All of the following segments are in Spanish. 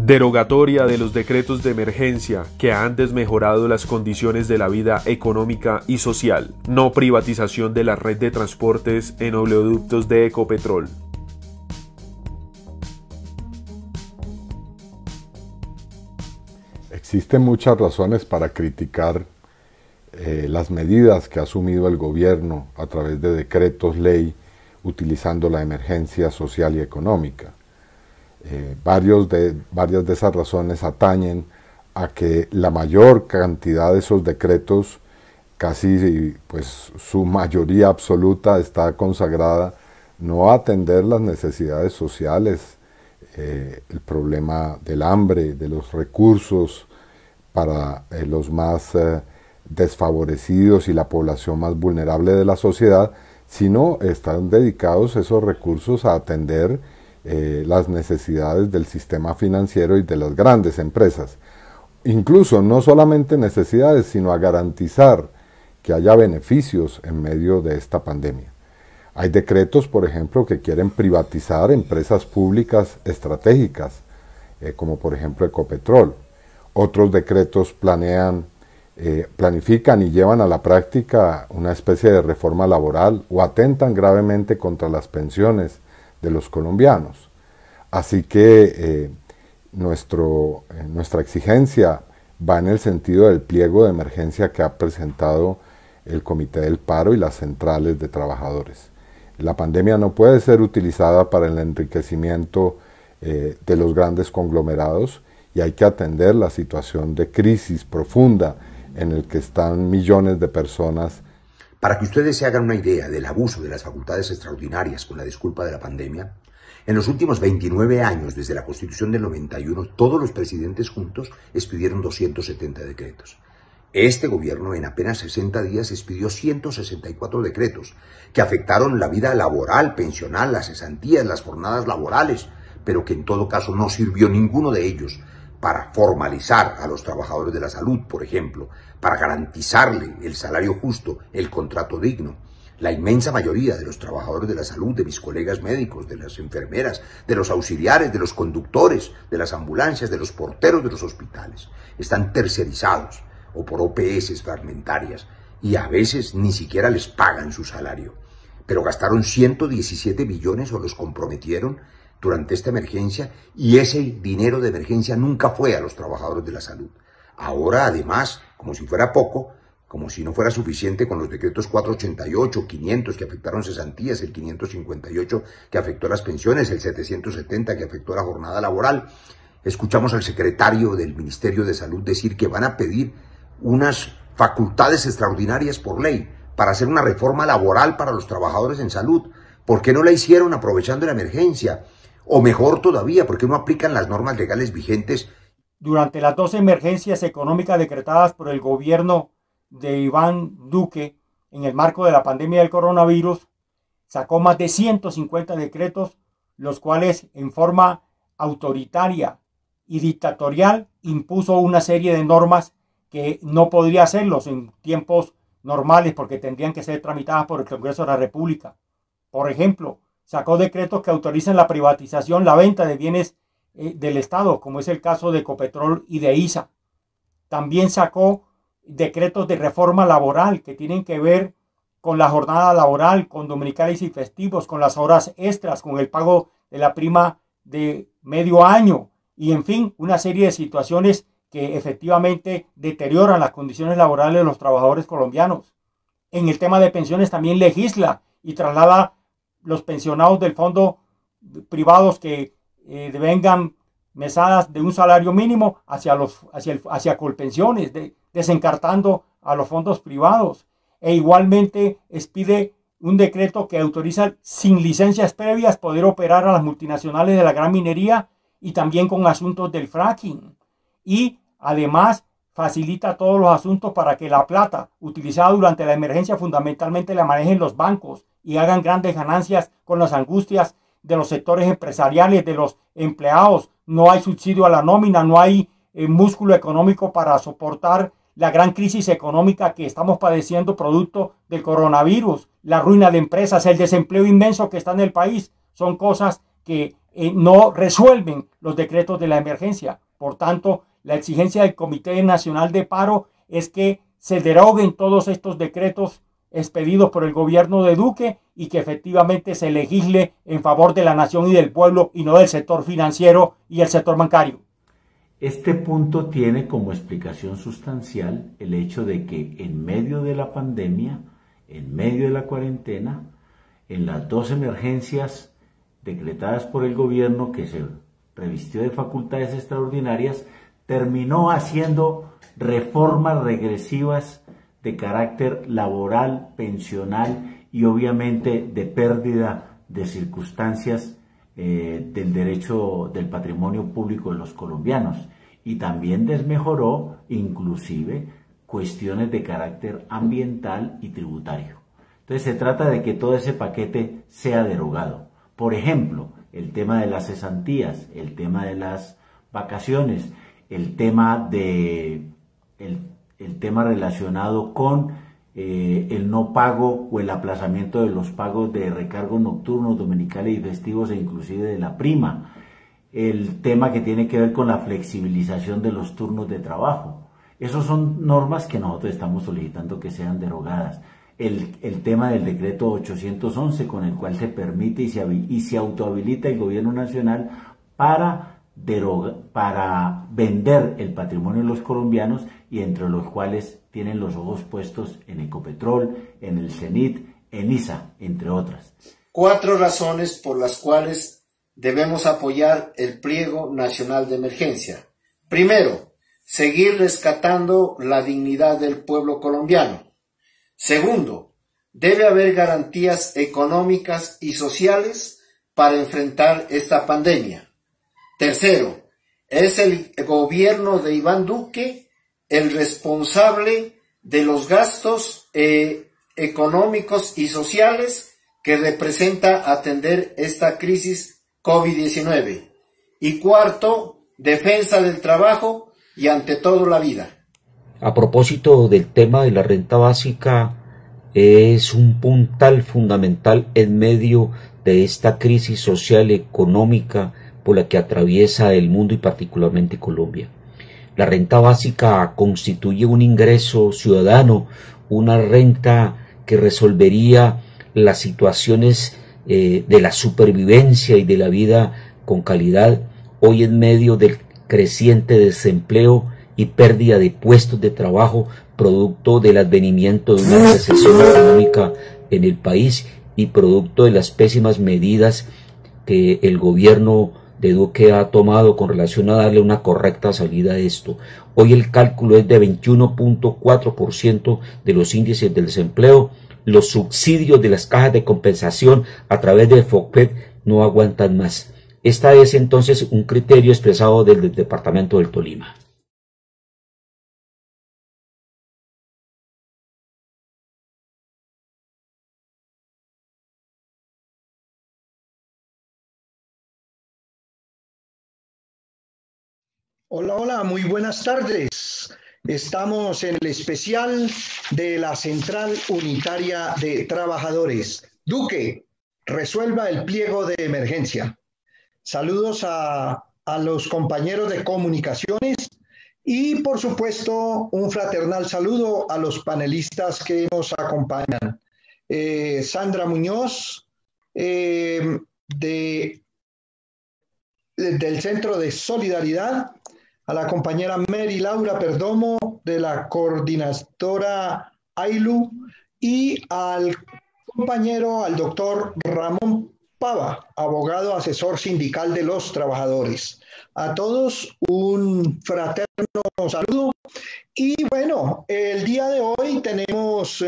Derogatoria de los decretos de emergencia que han desmejorado las condiciones de la vida económica y social. No privatización de la red de transportes en oleoductos de Ecopetrol. Existen muchas razones para criticar las medidas que ha asumido el gobierno a través de decretos ley utilizando la emergencia social y económica. Varias de esas razones atañen a que la mayor cantidad de esos decretos, casi pues su mayoría absoluta, está consagrada no a atender las necesidades sociales, el problema del hambre, de los recursos para los más desfavorecidos y la población más vulnerable de la sociedad, sino están dedicados esos recursos a atender las necesidades del sistema financiero y de las grandes empresas. Incluso no solamente necesidades, sino a garantizar que haya beneficios en medio de esta pandemia. Hay decretos, por ejemplo, que quieren privatizar empresas públicas estratégicas, como por ejemplo Ecopetrol. Otros decretos planifican y llevan a la práctica una especie de reforma laboral o atentan gravemente contra las pensiones de los colombianos. Así que nuestra exigencia va en el sentido del pliego de emergencia que ha presentado el Comité del Paro y las centrales de trabajadores. La pandemia no puede ser utilizada para el enriquecimiento de los grandes conglomerados y hay que atender la situación de crisis profunda en el que están millones de personas. Para que ustedes se hagan una idea del abuso de las facultades extraordinarias con la disculpa de la pandemia, en los últimos 29 años, desde la Constitución del 91, todos los presidentes juntos expidieron 270 decretos. Este gobierno en apenas 60 días expidió 164 decretos que afectaron la vida laboral, pensional, las cesantías, las jornadas laborales, pero que en todo caso no sirvió ninguno de ellos para formalizar a los trabajadores de la salud, por ejemplo, para garantizarle el salario justo, el contrato digno. La inmensa mayoría de los trabajadores de la salud, de mis colegas médicos, de las enfermeras, de los auxiliares, de los conductores, de las ambulancias, de los porteros de los hospitales, están tercerizados o por OPS fragmentarias y a veces ni siquiera les pagan su salario. Pero gastaron 117 billones o los comprometieron durante esta emergencia y ese dinero de emergencia nunca fue a los trabajadores de la salud. Ahora, además, como si fuera poco, como si no fuera suficiente con los decretos 488, 500 que afectaron cesantías, el 558 que afectó las pensiones, el 770 que afectó la jornada laboral, escuchamos al secretario del Ministerio de Salud decir que van a pedir unas facultades extraordinarias por ley para hacer una reforma laboral para los trabajadores en salud. ¿Por qué no la hicieron aprovechando la emergencia? O mejor todavía, ¿por qué no aplican las normas legales vigentes? Durante las 2 emergencias económicas decretadas por el gobierno de Iván Duque en el marco de la pandemia del coronavirus, sacó más de 150 decretos, los cuales en forma autoritaria y dictatorial impuso una serie de normas que no podría hacerlos en tiempos normales porque tendrían que ser tramitadas por el Congreso de la República. Por ejemplo, sacó decretos que autorizan la privatización, la venta de bienes del Estado, como es el caso de Ecopetrol y de ISA. También sacó decretos de reforma laboral que tienen que ver con la jornada laboral, con dominicales y festivos, con las horas extras, con el pago de la prima de medio año y, en fin, una serie de situaciones que efectivamente deterioran las condiciones laborales de los trabajadores colombianos. En el tema de pensiones también legisla y traslada los pensionados del fondo privados que devengan mesadas de un salario mínimo hacia Colpensiones, desencartando a los fondos privados. E igualmente expide un decreto que autoriza sin licencias previas poder operar a las multinacionales de la gran minería y también con asuntos del fracking. Y además facilita todos los asuntos para que la plata utilizada durante la emergencia fundamentalmente la manejen los bancos y hagan grandes ganancias con las angustias de los sectores empresariales, de los empleados. No hay subsidio a la nómina, no hay músculo económico para soportar la gran crisis económica que estamos padeciendo producto del coronavirus, la ruina de empresas, el desempleo inmenso que está en el país. Son cosas que no resuelven los decretos de la emergencia. Por tanto, la exigencia del Comité Nacional de Paro es que se deroguen todos estos decretos expedidos por el gobierno de Duque y que efectivamente se legisle en favor de la nación y del pueblo y no del sector financiero y el sector bancario. Este punto tiene como explicación sustancial el hecho de que en medio de la pandemia, en medio de la cuarentena, en las dos emergencias decretadas por el gobierno que se revistió de facultades extraordinarias, terminó haciendo reformas regresivas de carácter laboral, pensional y obviamente de pérdida de circunstancias del derecho del patrimonio público de los colombianos, y también desmejoró inclusive cuestiones de carácter ambiental y tributario. Entonces se trata de que todo ese paquete sea derogado. Por ejemplo, el tema de las cesantías, el tema de las vacaciones, el tema relacionado con el no pago o el aplazamiento de los pagos de recargos nocturnos, dominicales y festivos e inclusive de la prima, el tema que tiene que ver con la flexibilización de los turnos de trabajo. Esas son normas que nosotros estamos solicitando que sean derogadas. El tema del decreto 811, con el cual se permite y se autohabilita el gobierno nacional para vender el patrimonio de los colombianos, y entre los cuales tienen los ojos puestos en Ecopetrol, en el CENIT, en ISA, entre otras. 4 razones por las cuales debemos apoyar el pliego nacional de emergencia. Primero, seguir rescatando la dignidad del pueblo colombiano. Segundo, debe haber garantías económicas y sociales para enfrentar esta pandemia. Tercero, es el gobierno de Iván Duque el responsable de los gastos económicos y sociales que representa atender esta crisis COVID-19. Y cuarto, defensa del trabajo y ante todo la vida. A propósito del tema de la renta básica, es un puntal fundamental en medio de esta crisis social y económica por la que atraviesa el mundo y particularmente Colombia. La renta básica constituye un ingreso ciudadano, una renta que resolvería las situaciones de la supervivencia y de la vida con calidad, hoy en medio del creciente desempleo y pérdida de puestos de trabajo producto del advenimiento de una recesión económica en el país y producto de las pésimas medidas que el gobierno de Duque ha tomado con relación a darle una correcta salida a esto. Hoy el cálculo es de 21.4% de los índices del desempleo. Los subsidios de las cajas de compensación a través del FOCPED no aguantan más. Esta es entonces un criterio expresado del departamento del Tolima. Hola, hola, muy buenas tardes. Estamos en el especial de la Central Unitaria de Trabajadores. Duque, resuelva el pliego de emergencia. Saludos a los compañeros de comunicaciones y, por supuesto, un fraternal saludo a los panelistas que nos acompañan. Sandra Muñoz, del Centro de Solidaridad, a la compañera Mary Laura Perdomo de la coordinadora AILU y al compañero, al doctor Ramón Pava, abogado asesor sindical de los trabajadores. A todos un fraterno saludo. Y bueno, el día de hoy tenemos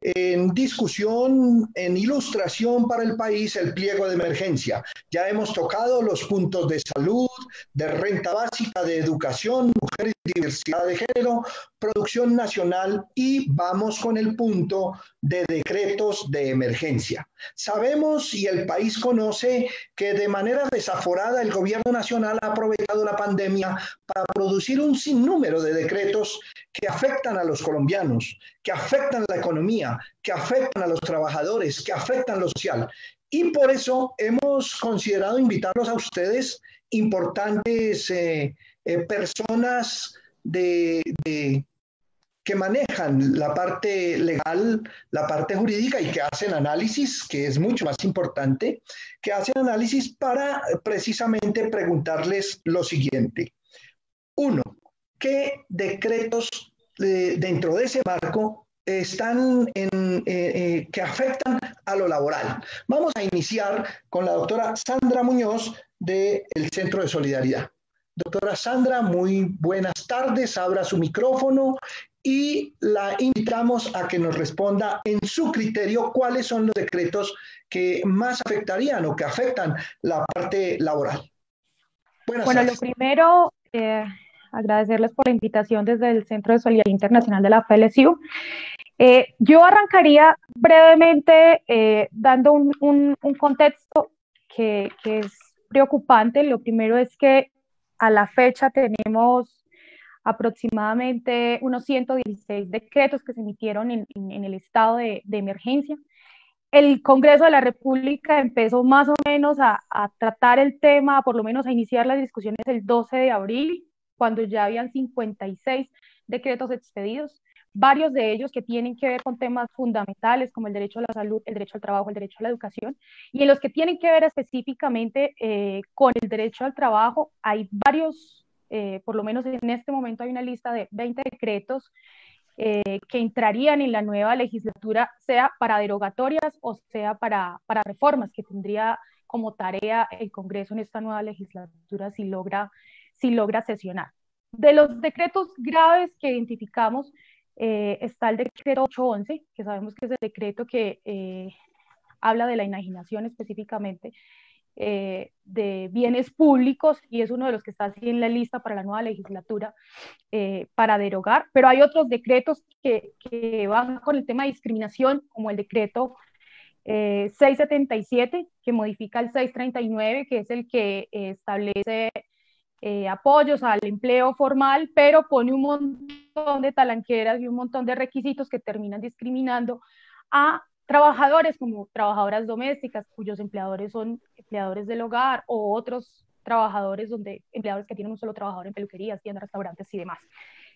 en discusión, en ilustración para el país, el pliego de emergencia. Ya hemos tocado los puntos de salud, de renta básica, de educación, mujeres y diversidad de género, producción nacional, y vamos con el punto de decretos de emergencia. Sabemos y el país conoce que de manera desaforada el gobierno nacional ha aprovechado la pandemia para producir un sinnúmero de decretos que afectan a los colombianos, que afectan la economía, que afectan a los trabajadores, que afectan lo social. y por eso hemos considerado invitarlos a ustedes, importantes personas que manejan la parte legal, la parte jurídica y que hacen análisis, que es mucho más importante, que hacen análisis para precisamente preguntarles lo siguiente. Uno, ¿qué decretos dentro de ese marco están que afectan a lo laboral? Vamos a iniciar con la doctora Sandra Muñoz del Centro de Solidaridad. Doctora Sandra, muy buenas tardes, abra su micrófono y la invitamos a que nos responda en su criterio cuáles son los decretos que más afectarían o que afectan la parte laboral. Buenas tardes. Lo primero, agradecerles por la invitación desde el Centro de Solidaridad Internacional de la FLSU. Yo arrancaría brevemente dando un contexto que es preocupante. Lo primero es que a la fecha tenemos aproximadamente unos 116 decretos que se emitieron en el estado de emergencia. El Congreso de la República empezó más o menos a tratar el tema, por lo menos a iniciar las discusiones el 12 de abril, cuando ya habían 56 decretos expedidos, varios de ellos que tienen que ver con temas fundamentales como el derecho a la salud, el derecho al trabajo, el derecho a la educación, y en los que tienen que ver específicamente con el derecho al trabajo. Hay varios, por lo menos en este momento hay una lista de 20 decretos que entrarían en la nueva legislatura, sea para derogatorias o sea para reformas que tendría como tarea el Congreso en esta nueva legislatura si logra sesionar. De los decretos graves que identificamos está el decreto 811, que sabemos que es el decreto que habla de la enajenación específicamente de bienes públicos, y es uno de los que está así en la lista para la nueva legislatura para derogar, pero hay otros decretos que van con el tema de discriminación, como el decreto 677, que modifica el 639, que es el que establece apoyos al empleo formal, pero pone un montón de talanqueras y un montón de requisitos que terminan discriminando a trabajadores como trabajadoras domésticas, cuyos empleadores son empleadores del hogar, o otros trabajadores empleadores que tienen un solo trabajador en peluquerías, tiendas, restaurantes y demás.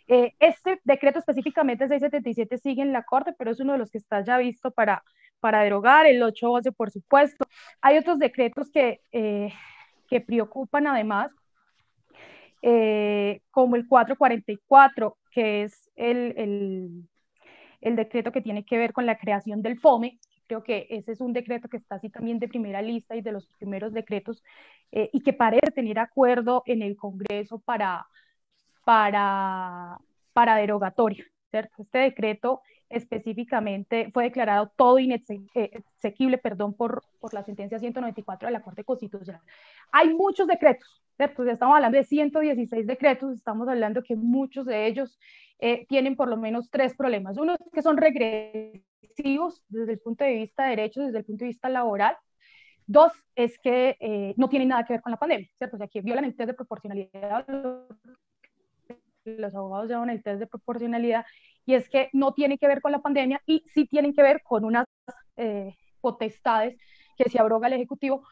Este decreto específicamente 677 sigue en la Corte, pero es uno de los que está ya visto para derogar. El 811, por supuesto. Hay otros decretos que preocupan además, como el 444, que es el decreto que tiene que ver con la creación del FOME. Creo que ese es un decreto que está así también de primera lista y de los primeros decretos, y que parece tener acuerdo en el Congreso para derogatoria, ¿cierto? Este decreto específicamente fue declarado todo inexequible, por la sentencia 194 de la Corte Constitucional. Hay muchos decretos, ¿cierto? Ya estamos hablando de 116 decretos, estamos hablando que muchos de ellos tienen por lo menos tres problemas. Uno es que son regresivos desde el punto de vista de derechos, desde el punto de vista laboral. Dos, es que no tienen nada que ver con la pandemia, ¿cierto? O sea, que violan el test de proporcionalidad, los abogados llaman el test de proporcionalidad, y es que no tiene que ver con la pandemia y sí tienen que ver con unas potestades que se abroga el Ejecutivo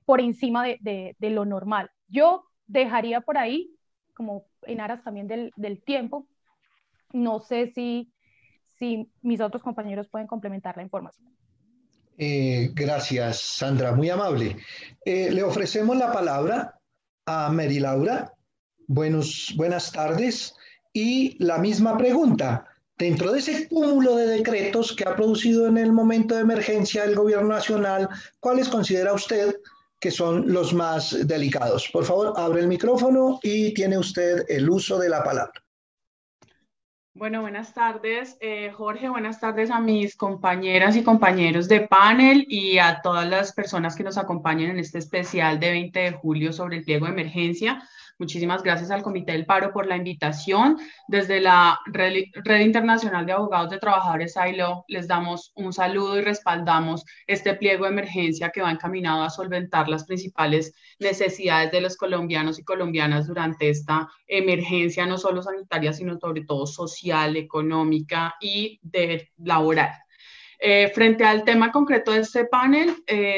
por encima de lo normal. Yo dejaría por ahí, como en aras también del tiempo, no sé si mis otros compañeros pueden complementar la información. Gracias, Sandra, muy amable. Le ofrecemos la palabra a Mary Laura. Buenas tardes. Y la misma pregunta, dentro de ese cúmulo de decretos que ha producido en el momento de emergencia el gobierno nacional, ¿cuáles considera usted que son los más delicados? Por favor, abre el micrófono y tiene usted el uso de la palabra. Bueno, buenas tardes, Jorge, buenas tardes a mis compañeras y compañeros de panel y a todas las personas que nos acompañan en este especial de 20 de julio sobre el pliego de emergencia. Muchísimas gracias al Comité del Paro por la invitación. Desde la Red Internacional de Abogados de Trabajadores ILO les damos un saludo y respaldamos este pliego de emergencia que va encaminado a solventar las principales necesidades de los colombianos y colombianas durante esta emergencia, no solo sanitaria, sino sobre todo social, económica y laboral. Frente al tema concreto de este panel,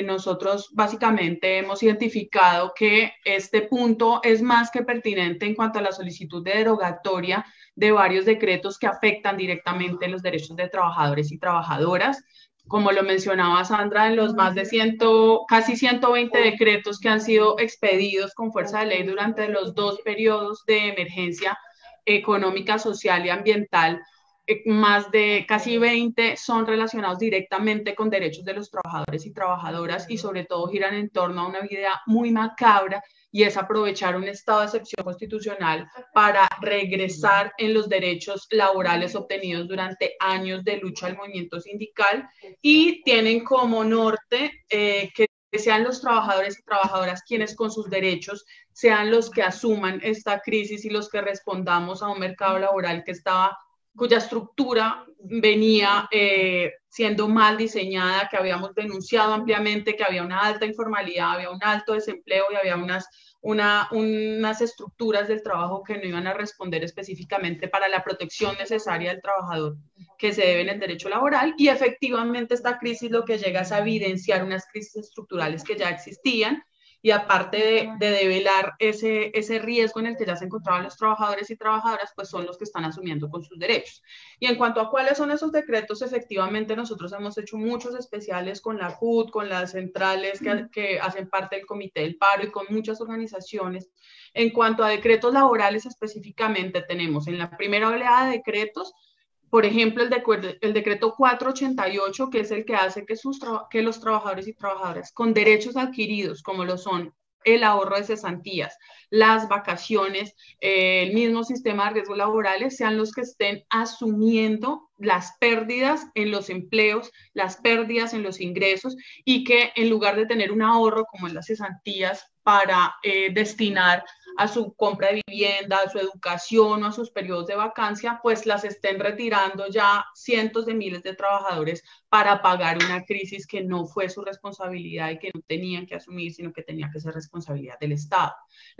nosotros básicamente hemos identificado que este punto es más que pertinente en cuanto a la solicitud de derogatoria de varios decretos que afectan directamente los derechos de trabajadores y trabajadoras. Como lo mencionaba Sandra, en los más de casi 120 decretos que han sido expedidos con fuerza de ley durante los 2 periodos de emergencia económica, social y ambiental, más de casi 20 son relacionados directamente con derechos de los trabajadores y trabajadoras y sobre todo giran en torno a una idea muy macabra y es aprovechar un estado de excepción constitucional para regresar en los derechos laborales obtenidos durante años de lucha del movimiento sindical y tienen como norte que sean los trabajadores y trabajadoras quienes con sus derechos sean los que asuman esta crisis y los que respondamos a un mercado laboral cuya estructura venía siendo mal diseñada, que habíamos denunciado ampliamente, que había una alta informalidad, había un alto desempleo y había unas estructuras del trabajo que no iban a responder específicamente para la protección necesaria del trabajador que se debe en el derecho laboral. Y efectivamente esta crisis lo que llega es a evidenciar unas crisis estructurales que ya existían, y aparte de develar ese riesgo en el que ya se encontraban los trabajadores y trabajadoras, pues son los que están asumiendo con sus derechos. Y en cuanto a cuáles son esos decretos, efectivamente nosotros hemos hecho muchos especiales con la CUT, con las centrales que hacen parte del Comité del Paro y con muchas organizaciones. En cuanto a decretos laborales específicamente, tenemos en la primera oleada de decretos, por ejemplo, el decreto 488, que es el que hace que los trabajadores y trabajadoras con derechos adquiridos, como lo son el ahorro de cesantías, las vacaciones, el mismo sistema de riesgos laborales, sean los que estén asumiendo las pérdidas en los empleos, las pérdidas en los ingresos, y que en lugar de tener un ahorro como en las cesantías para destinar a su compra de vivienda, a su educación o a sus periodos de vacancia, pues las estén retirando ya cientos de miles de trabajadores para pagar una crisis que no fue su responsabilidad y que no tenían que asumir, sino que tenía que ser responsabilidad del Estado.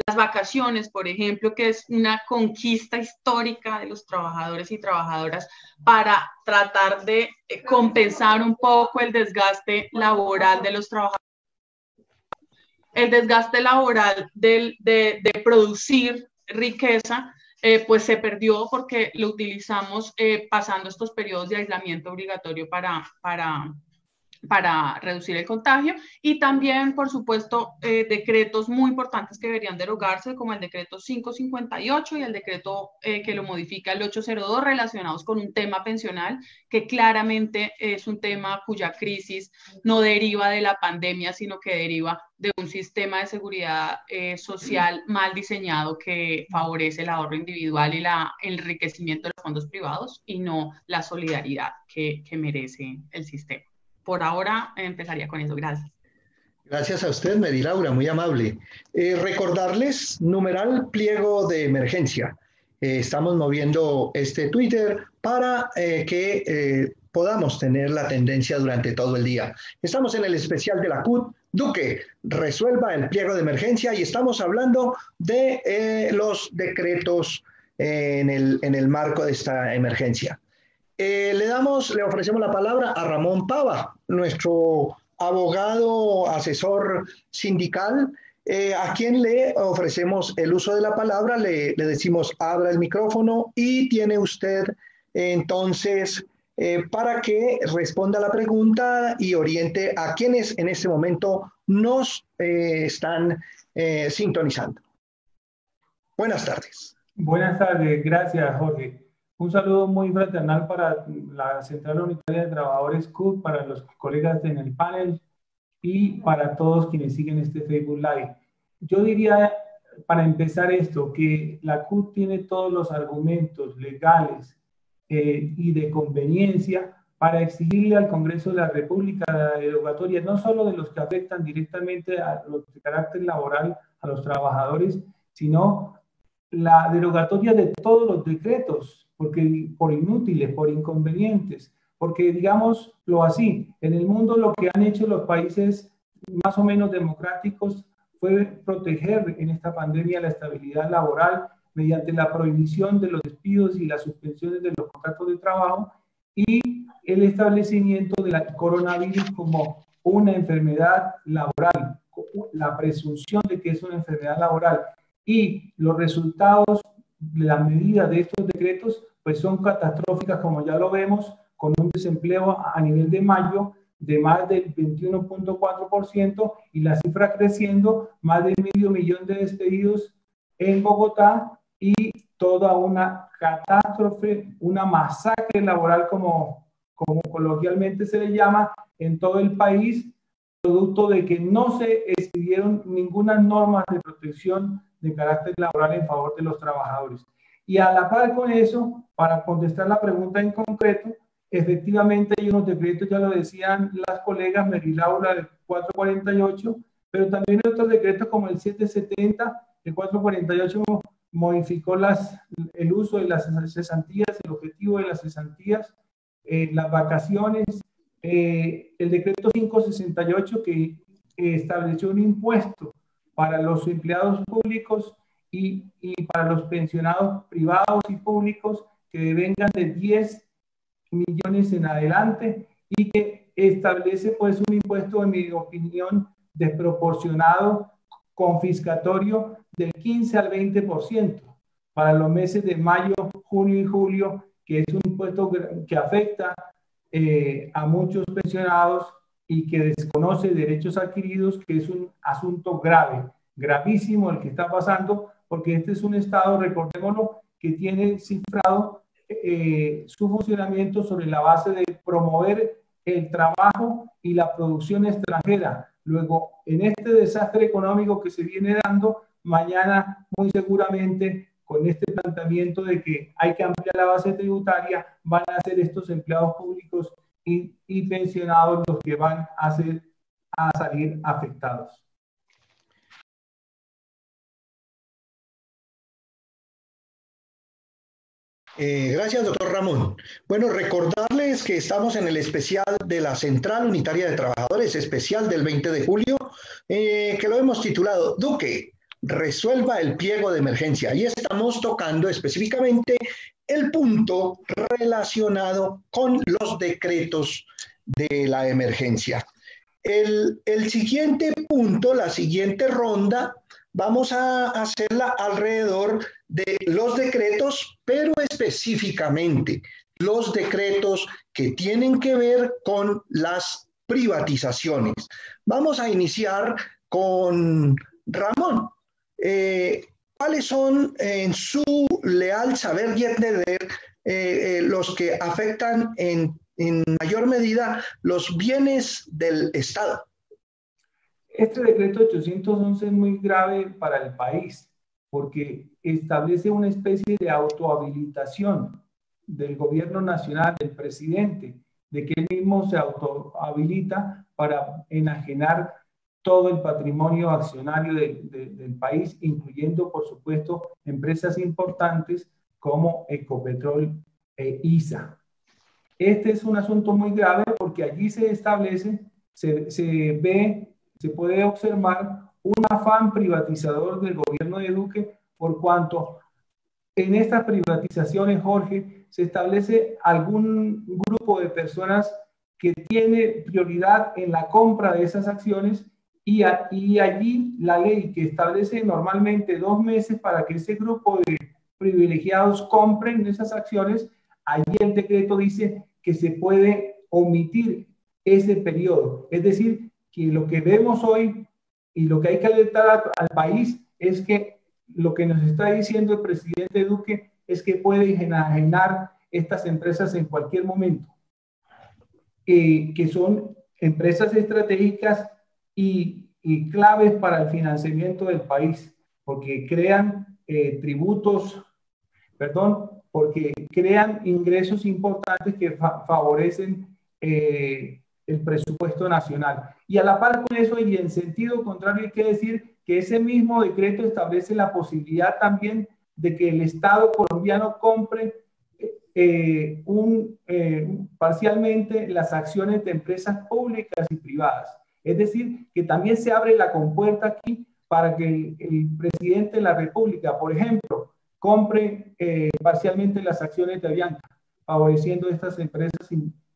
Las vacaciones, por ejemplo, que es una conquista histórica de los trabajadores y trabajadoras para tratar de compensar un poco el desgaste laboral de los trabajadores. El desgaste laboral de producir riqueza, pues se perdió porque lo utilizamos pasando estos periodos de aislamiento obligatorio para reducir el contagio, y también, por supuesto, decretos muy importantes que deberían derogarse, como el decreto 558 y el decreto que lo modifica el 802, relacionados con un tema pensional, que claramente es un tema cuya crisis no deriva de la pandemia, sino que deriva de un sistema de seguridad social mal diseñado que favorece el ahorro individual y el enriquecimiento de los fondos privados y no la solidaridad que merece el sistema. Por ahora empezaría con eso. Gracias. Gracias a usted, Mary Laura, muy amable. Recordarles, numeral pliego de emergencia. Estamos moviendo este Twitter para que podamos tener la tendencia durante todo el día. Estamos en el especial de la CUT, Duque, resuelva el pliego de emergencia, y estamos hablando de los decretos en el marco de esta emergencia. Le ofrecemos la palabra a Ramón Pava, nuestro abogado asesor sindical, a quien le ofrecemos el uso de la palabra. Le decimos abra el micrófono y tiene usted entonces para que responda a la pregunta y oriente a quienes en este momento nos están sintonizando. Buenas tardes. Buenas tardes, gracias Jorge. Un saludo muy fraternal para la Central Unitaria de Trabajadores CUT, para los colegas en el panel y para todos quienes siguen este Facebook Live. Yo diría, para empezar esto, que la CUT tiene todos los argumentos legales y de conveniencia para exigirle al Congreso de la República la derogatoria, no solo de los que afectan directamente a los de carácter laboral a los trabajadores, sino la derogatoria de todos los decretos, porque por inútiles, por inconvenientes, porque digámoslo así, en el mundo lo que han hecho los países más o menos democráticos fue proteger en esta pandemia la estabilidad laboral mediante la prohibición de los despidos y las suspensiones de los contratos de trabajo, y el establecimiento del coronavirus como una enfermedad laboral, la presunción de que es una enfermedad laboral, y los resultados de las medidas de estos decretos pues son catastróficas, como ya lo vemos, con un desempleo a nivel de mayo de más del 21.4% y la cifra creciendo, más de 500.000 de despedidos en Bogotá y toda una catástrofe, una masacre laboral como coloquialmente se le llama en todo el país, producto de que no se expidieron ninguna norma de protección de carácter laboral en favor de los trabajadores. Y a la par con eso, para contestar la pregunta en concreto, efectivamente hay unos decretos, ya lo decían las colegas Mary Laura del 448, pero también hay otros decretos como el 770, el 448 modificó el uso de las cesantías, el objetivo de las cesantías, las vacaciones, el decreto 568 que estableció un impuesto para los empleados públicos y para los pensionados privados y públicos que devengan de 10 millones en adelante y que establece pues un impuesto, en mi opinión, desproporcionado, confiscatorio del 15 al 20% para los meses de mayo, junio y julio, que es un impuesto que afecta a muchos pensionados y que desconoce derechos adquiridos, que es un asunto grave, gravísimo el que está pasando, porque este es un Estado, recordémoslo, que tiene cifrado su funcionamiento sobre la base de promover el trabajo y la producción extranjera. Luego, en este desastre económico que se viene dando, mañana muy seguramente con este planteamiento de que hay que ampliar la base tributaria, van a ser estos empleados públicos y pensionados los que van a salir afectados. Gracias, doctor Ramón. Bueno, recordarles que estamos en el especial de la Central Unitaria de Trabajadores, especial del 20 de julio, que lo hemos titulado Duque, resuelva el pliego de emergencia. Y estamos tocando específicamente el punto relacionado con los decretos de la emergencia. El siguiente punto, la siguiente ronda, vamos a hacerla alrededor de los decretos, pero específicamente los decretos que tienen que ver con las privatizaciones. Vamos a iniciar con Ramón. ¿Cuáles son, en su leal saber y entender, los que afectan en mayor medida los bienes del Estado? Este decreto 811 es muy grave para el país porque establece una especie de autohabilitación del gobierno nacional, del presidente, de que él mismo se autohabilita para enajenar todo el patrimonio accionario del país, incluyendo, por supuesto, empresas importantes como Ecopetrol e ISA. Este es un asunto muy grave porque allí se establece, se puede observar un afán privatizador del gobierno de Duque, por cuanto en estas privatizaciones, Jorge, se establece algún grupo de personas que tiene prioridad en la compra de esas acciones y allí la ley que establece normalmente 2 meses para que ese grupo de privilegiados compren esas acciones, allí el decreto dice que se puede omitir ese periodo. Es decir, que lo que vemos hoy y lo que hay que alertar al país es que lo que nos está diciendo el presidente Duque es que puede enajenar estas empresas en cualquier momento, que son empresas estratégicas y claves para el financiamiento del país, porque crean porque crean ingresos importantes que favorecen el presupuesto nacional. Y a la par con eso, y en sentido contrario, hay que decir que ese mismo decreto establece la posibilidad también de que el Estado colombiano compre parcialmente las acciones de empresas públicas y privadas. Es decir, que también se abre la compuerta aquí para que el presidente de la República, por ejemplo, compre parcialmente las acciones de Avianca, favoreciendo estas empresas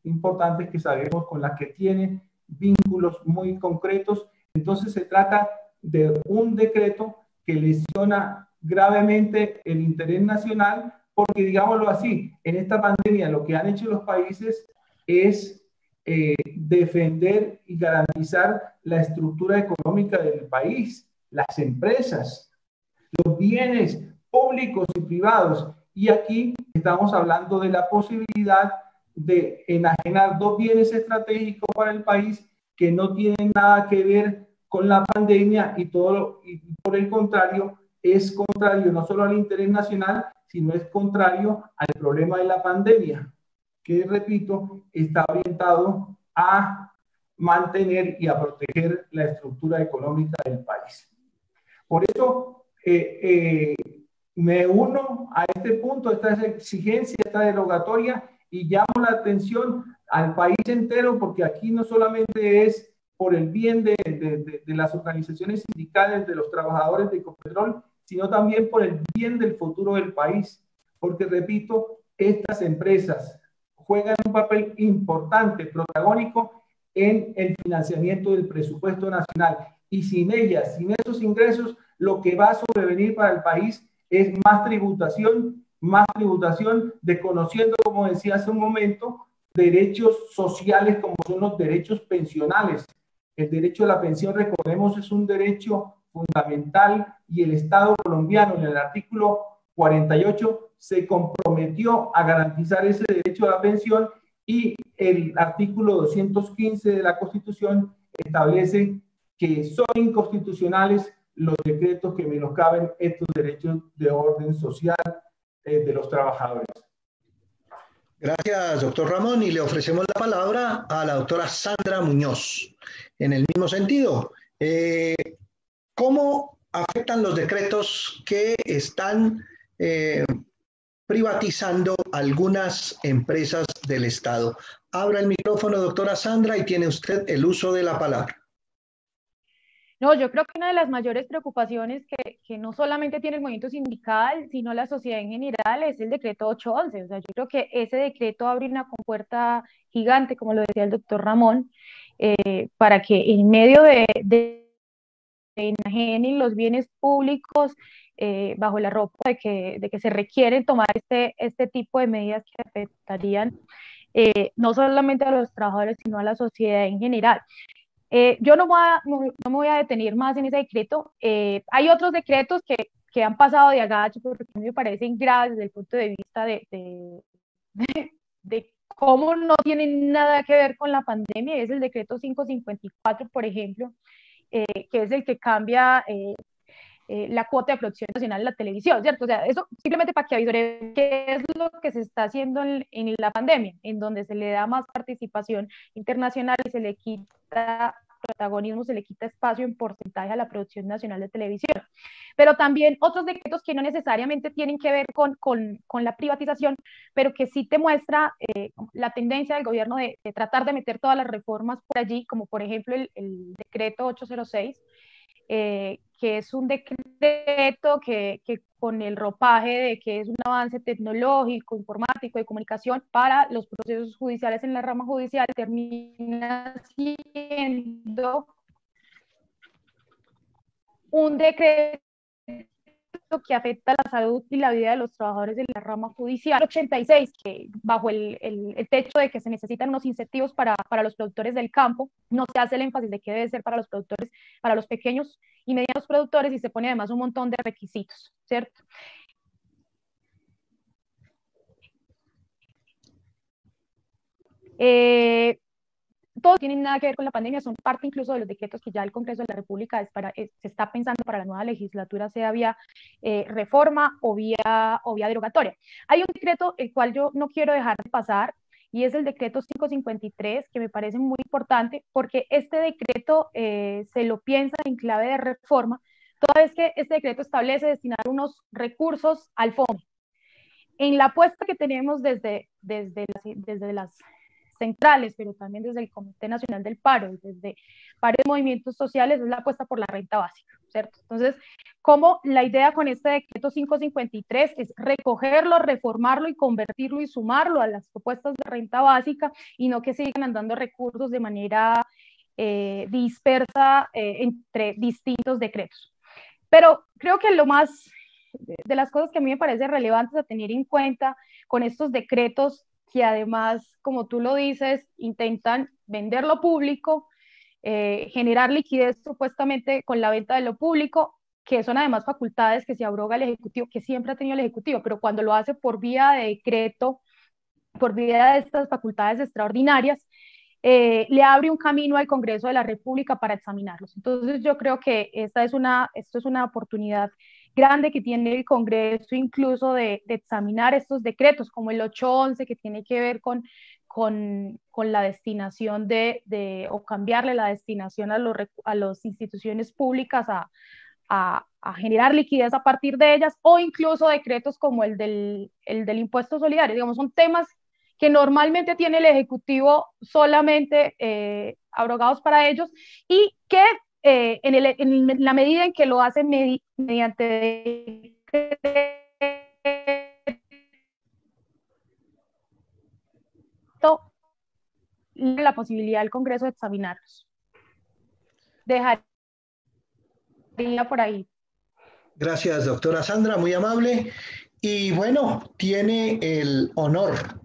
importantes que sabemos con las que tienen vínculos muy concretos. Entonces se trata de un decreto que lesiona gravemente el interés nacional, porque digámoslo así, en esta pandemia lo que han hecho los países es defender y garantizar la estructura económica del país, las empresas, los bienes públicos y privados. Y aquí estamos hablando de la posibilidad de enajenar dos bienes estratégicos para el país que no tienen nada que ver con la pandemia y por el contrario, es contrario no solo al interés nacional, sino es contrario al problema de la pandemia, que, repito, está orientado a mantener y a proteger la estructura económica del país. Por eso me uno a este punto, a esta exigencia, a esta derogatoria, y llamo la atención al país entero, porque aquí no solamente es por el bien de las organizaciones sindicales, de los trabajadores de Ecopetrol, sino también por el bien del futuro del país, porque, repito, estas empresas juegan un papel importante, protagónico, en el financiamiento del presupuesto nacional, y sin ellas, sin esos ingresos, lo que va a sobrevenir para el país es más tributación, desconociendo, como decía hace un momento, derechos sociales como son los derechos pensionales. El derecho a la pensión, recordemos, es un derecho fundamental, y el Estado colombiano en el artículo 48 se comprometió a garantizar ese derecho a la pensión, y el artículo 215 de la Constitución establece que son inconstitucionales los decretos que menoscaben estos derechos de orden social de los trabajadores. Gracias, doctor Ramón, y le ofrecemos la palabra a la doctora Sandra Muñoz. En el mismo sentido, ¿cómo afectan los decretos que están privatizando algunas empresas del Estado? Abra el micrófono, doctora Sandra, y tiene usted el uso de la palabra. No, yo creo que una de las mayores preocupaciones que no solamente tiene el movimiento sindical, sino la sociedad en general, es el decreto 811. O sea, yo creo que ese decreto abre una compuerta gigante, como lo decía el doctor Ramón, para que en medio de enajenen los bienes públicos bajo la ropa de que se requieren tomar este tipo de medidas que afectarían no solamente a los trabajadores, sino a la sociedad en general. Yo no me voy a detener más en ese decreto. Hay otros decretos que han pasado de agacho, porque a mí me parecen graves desde el punto de vista de cómo no tienen nada que ver con la pandemia. Es el decreto 554, por ejemplo, que es el que cambia la cuota de producción nacional de la televisión, ¿cierto? O sea, eso simplemente para que avisore qué es lo que se está haciendo en la pandemia, en donde se le da más participación internacional y se le quita protagonismo, se le quita espacio en porcentaje a la producción nacional de televisión. Pero también otros decretos que no necesariamente tienen que ver con la privatización, pero que sí te muestra la tendencia del gobierno de tratar de meter todas las reformas por allí, como por ejemplo el decreto 806, que es un decreto que con el ropaje de que es un avance tecnológico, informático, de comunicación para los procesos judiciales en la rama judicial, termina siendo un decreto que afecta la salud y la vida de los trabajadores de la rama judicial. 86, que bajo el techo de que se necesitan unos incentivos para los productores del campo, no se hace el énfasis de que debe ser para los productores, para los pequeños y medianos productores, y se pone además un montón de requisitos, ¿cierto? Todos tienen nada que ver con la pandemia, son parte incluso de los decretos que ya el Congreso de la República se está pensando para la nueva legislatura, sea vía reforma o vía derogatoria. Hay un decreto el cual yo no quiero dejar de pasar, y es el decreto 553, que me parece muy importante, porque este decreto se lo piensa en clave de reforma, toda vez que este decreto establece destinar unos recursos al FOME. En la apuesta que tenemos desde las centrales, pero también desde el Comité Nacional del Paro y desde varios movimientos sociales, es la apuesta por la renta básica. O ¿cierto? Entonces, como la idea con este decreto 553 es recogerlo, reformarlo y convertirlo y sumarlo a las propuestas de renta básica y no que sigan andando recursos de manera dispersa entre distintos decretos. Pero creo que lo más de las cosas que a mí me parece relevantes a tener en cuenta con estos decretos que además, como tú lo dices, intentan vender lo público, generar liquidez supuestamente con la venta de lo público, que son además facultades que se abroga el Ejecutivo, que siempre ha tenido el Ejecutivo, pero cuando lo hace por vía de decreto, por vía de estas facultades extraordinarias, le abre un camino al Congreso de la República para examinarlos. Entonces yo creo que esto es una oportunidad grande que tiene el Congreso incluso de examinar estos decretos, como el 811, que tiene que ver con la destinación o cambiarle la destinación a las instituciones públicas a generar liquidez a partir de ellas, o incluso decretos como el del impuesto solidario. Digamos, son temas que normalmente tiene el Ejecutivo solamente abrogados para ellos y que en la medida en que lo hacen mediante la posibilidad del Congreso de examinarlos. Dejaría por ahí. Gracias, doctora Sandra, muy amable. Y bueno, tiene el honor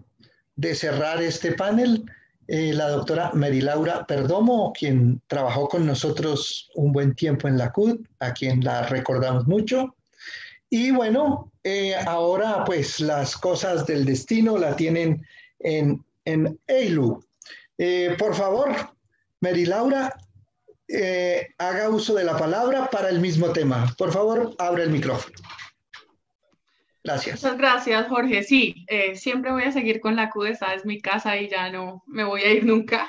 de cerrar este panel la doctora Mary Laura Perdomo, quien trabajó con nosotros un buen tiempo en la CUT, a quien la recordamos mucho. Y bueno, ahora pues las cosas del destino la tienen en EILU. Por favor, Mary Laura, haga uso de la palabra para el mismo tema. Por favor, abre el micrófono. Gracias. Muchas gracias, Jorge. Sí, siempre voy a seguir con la CUT, esta es mi casa y ya no me voy a ir nunca.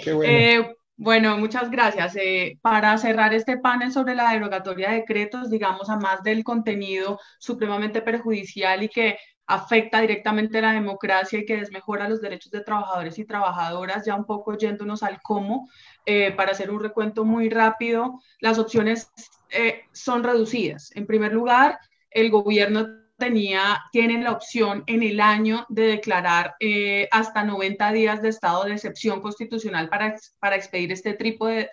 Qué bueno. Bueno, muchas gracias. Para cerrar este panel sobre la derogatoria de decretos, digamos, a más del contenido supremamente perjudicial y que afecta directamente a la democracia y que desmejora los derechos de trabajadores y trabajadoras, ya un poco yéndonos al cómo, para hacer un recuento muy rápido, las opciones son reducidas. En primer lugar, el gobierno tiene la opción en el año de declarar hasta 90 días de estado de excepción constitucional para expedir este tipo de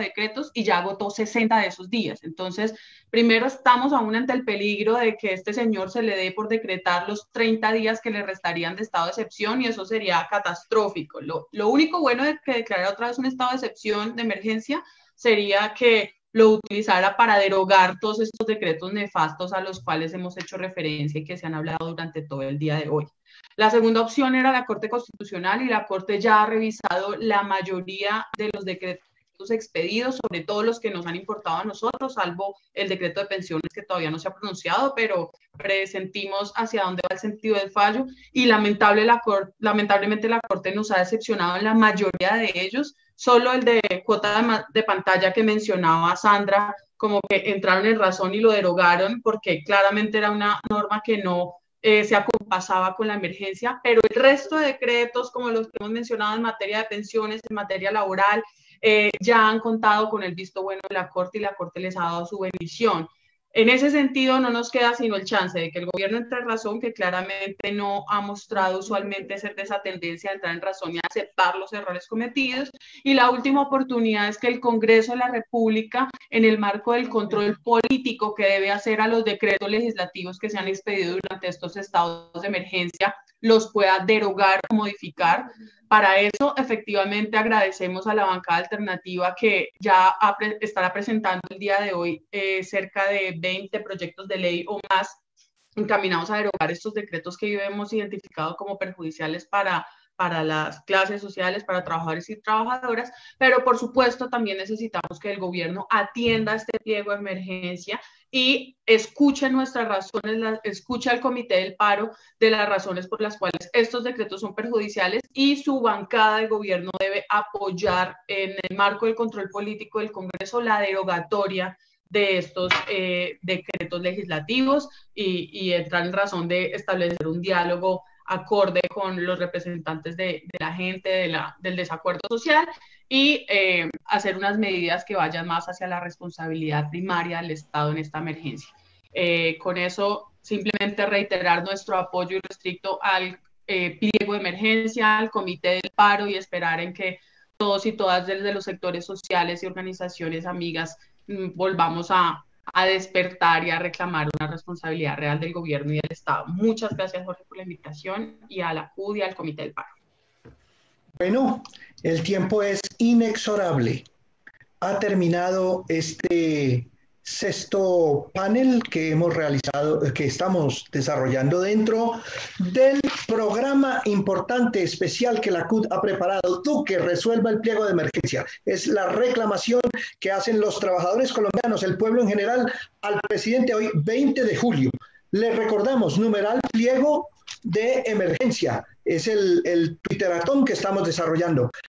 decretos y ya agotó 60 de esos días. Entonces, primero estamos aún ante el peligro de que este señor se le dé por decretar los 30 días que le restarían de estado de excepción y eso sería catastrófico. Lo único bueno de que declarara otra vez un estado de excepción de emergencia sería que lo utilizara para derogar todos estos decretos nefastos a los cuales hemos hecho referencia y que se han hablado durante todo el día de hoy. La segunda opción era la Corte Constitucional y la Corte ya ha revisado la mayoría de los decretos expedidos, sobre todo los que nos han importado a nosotros, salvo el decreto de pensiones que todavía no se ha pronunciado, pero presentimos hacia dónde va el sentido del fallo y lamentablemente la Corte nos ha decepcionado en la mayoría de ellos. Solo el de cuota de pantalla que mencionaba Sandra, como que entraron en razón y lo derogaron porque claramente era una norma que no se acompasaba con la emergencia, pero el resto de decretos, como los que hemos mencionado en materia de pensiones, en materia laboral, ya han contado con el visto bueno de la Corte y la Corte les ha dado su bendición. En ese sentido, no nos queda sino el chance de que el gobierno entre en razón, que claramente no ha mostrado usualmente ser de esa tendencia de entrar en razón y aceptar los errores cometidos. Y la última oportunidad es que el Congreso de la República, en el marco del control político que debe hacer a los decretos legislativos que se han expedido durante estos estados de emergencia, los pueda derogar o modificar. Para eso, efectivamente, agradecemos a la bancada alternativa que ya estará presentando el día de hoy cerca de 20 proyectos de ley o más encaminados a derogar estos decretos que hemos identificado como perjudiciales para las clases sociales, para trabajadores y trabajadoras, pero por supuesto también necesitamos que el gobierno atienda este pliego de emergencia y escuche nuestras razones, escuche al Comité del Paro de las razones por las cuales estos decretos son perjudiciales y su bancada de gobierno debe apoyar en el marco del control político del Congreso la derogatoria de estos decretos legislativos y entrar en razón de establecer un diálogo acorde con los representantes de la gente, del desacuerdo social, y hacer unas medidas que vayan más hacia la responsabilidad primaria del Estado en esta emergencia. Con eso, simplemente reiterar nuestro apoyo irrestricto al pliego de emergencia, al comité del paro, y esperar en que todos y todas desde los sectores sociales y organizaciones amigas volvamos a despertar y a reclamar una responsabilidad real del gobierno y del Estado. Muchas gracias, Jorge, por la invitación, y a la CUD y al comité del paro. Bueno, el tiempo es inexorable. Ha terminado este sexto panel que hemos realizado, que estamos desarrollando dentro del programa importante especial que la CUT ha preparado. Duque resuelva el pliego de emergencia. Es la reclamación que hacen los trabajadores colombianos, el pueblo en general, al presidente hoy 20 de julio. Le recordamos, numeral pliego de emergencia. Es el twitteratón que estamos desarrollando.